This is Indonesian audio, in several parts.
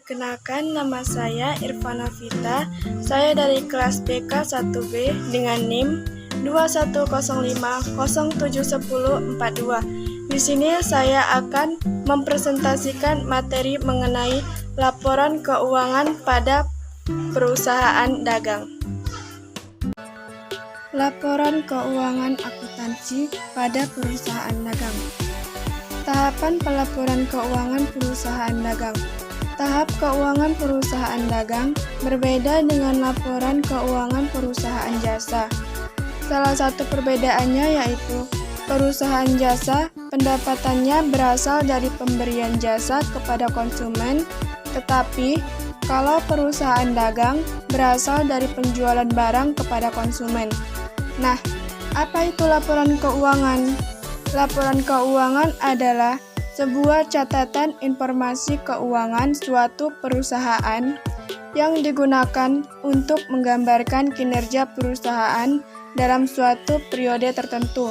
Perkenalkan, nama saya Irfana Vita. Saya dari kelas BK 1B dengan NIM 2105071042. Di sini saya akan mempresentasikan materi mengenai laporan keuangan pada perusahaan dagang. Laporan keuangan akuntansi pada perusahaan dagang. Tahapan pelaporan keuangan perusahaan dagang. Tahap keuangan perusahaan dagang berbeda dengan laporan keuangan perusahaan jasa. Salah satu perbedaannya yaitu perusahaan jasa pendapatannya berasal dari pemberian jasa kepada konsumen, tetapi kalau perusahaan dagang berasal dari penjualan barang kepada konsumen. Nah, apa itu laporan keuangan? Laporan keuangan adalah sebuah catatan informasi keuangan suatu perusahaan yang digunakan untuk menggambarkan kinerja perusahaan dalam suatu periode tertentu.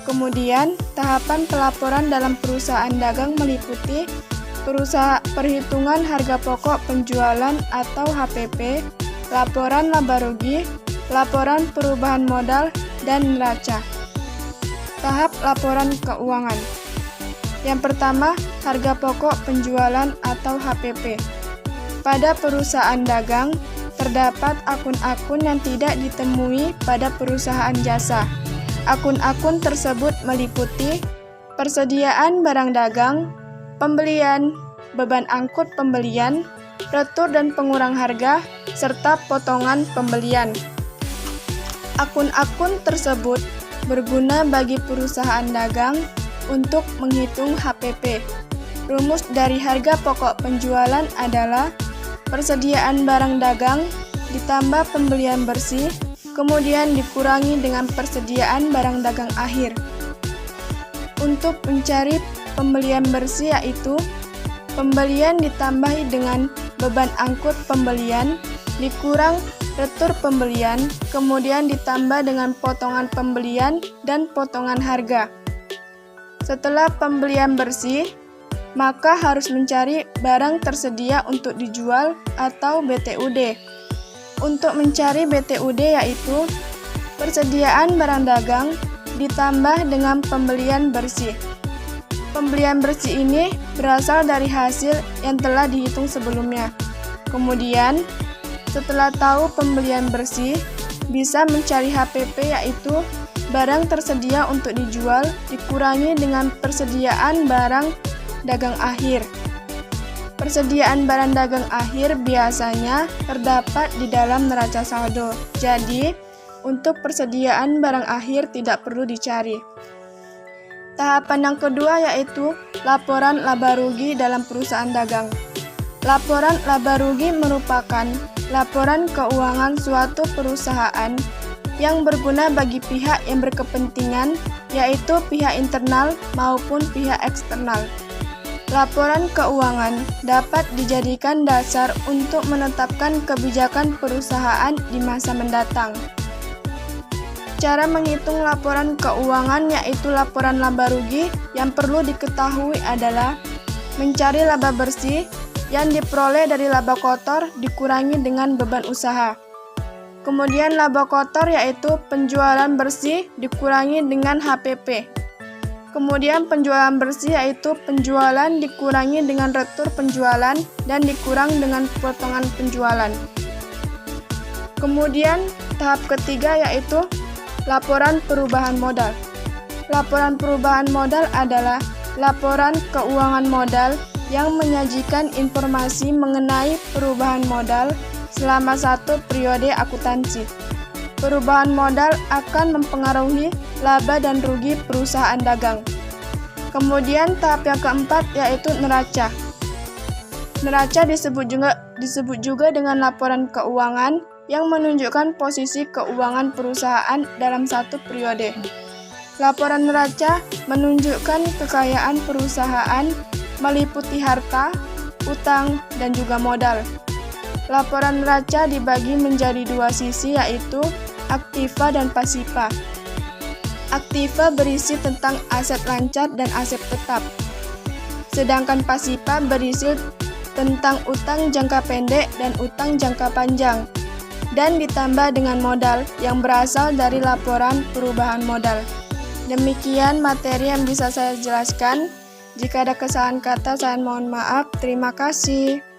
Kemudian, tahapan pelaporan dalam perusahaan dagang meliputi perhitungan harga pokok penjualan atau HPP, laporan laba rugi, laporan perubahan modal, dan neraca. Tahap laporan keuangan. Yang pertama, harga pokok penjualan atau HPP. Pada perusahaan dagang, terdapat akun-akun yang tidak ditemui pada perusahaan jasa. Akun-akun tersebut meliputi persediaan barang dagang, pembelian, beban angkut pembelian, retur dan pengurang harga, serta potongan pembelian. Akun-akun tersebut berguna bagi perusahaan dagang untuk menghitung HPP. Rumus dari harga pokok penjualan adalah persediaan barang dagang ditambah pembelian bersih, kemudian dikurangi dengan persediaan barang dagang akhir. Untuk mencari pembelian bersih yaitu pembelian ditambahi dengan beban angkut pembelian, dikurang retur pembelian, kemudian ditambah dengan potongan pembelian dan potongan harga. Setelah pembelian bersih, maka harus mencari barang tersedia untuk dijual atau BTUD. Untuk mencari BTUD yaitu persediaan barang dagang ditambah dengan pembelian bersih. Pembelian bersih ini berasal dari hasil yang telah dihitung sebelumnya. Kemudian, setelah tahu pembelian bersih, bisa mencari HPP yaitu barang tersedia untuk dijual dikurangi dengan persediaan barang dagang akhir. Persediaan barang dagang akhir biasanya terdapat di dalam neraca saldo. Jadi, untuk persediaan barang akhir tidak perlu dicari. Tahapan yang kedua yaitu laporan laba rugi dalam perusahaan dagang. Laporan laba rugi merupakan laporan keuangan suatu perusahaan yang berguna bagi pihak yang berkepentingan, yaitu pihak internal maupun pihak eksternal. Laporan keuangan dapat dijadikan dasar untuk menetapkan kebijakan perusahaan di masa mendatang. Cara menghitung laporan keuangan yaitu laporan laba rugi yang perlu diketahui adalah mencari laba bersih yang diperoleh dari laba kotor dikurangi dengan beban usaha. Kemudian laba kotor yaitu penjualan bersih dikurangi dengan HPP. Kemudian penjualan bersih yaitu penjualan dikurangi dengan retur penjualan dan dikurang dengan potongan penjualan. Kemudian tahap ketiga yaitu laporan perubahan modal. Laporan perubahan modal adalah laporan keuangan modal yang menyajikan informasi mengenai perubahan modal selama satu periode akuntansi. Perubahan modal akan mempengaruhi laba dan rugi perusahaan dagang. Kemudian tahap yang keempat yaitu neraca. Neraca disebut juga dengan laporan keuangan yang menunjukkan posisi keuangan perusahaan dalam satu periode. Laporan neraca menunjukkan kekayaan perusahaan meliputi harta, utang, dan juga modal. Laporan neraca dibagi menjadi dua sisi yaitu aktiva dan pasiva. Aktiva berisi tentang aset lancar dan aset tetap. Sedangkan pasiva berisi tentang utang jangka pendek dan utang jangka panjang, dan ditambah dengan modal yang berasal dari laporan perubahan modal. Demikian materi yang bisa saya jelaskan. Jika ada kesalahan kata, saya mohon maaf. Terima kasih.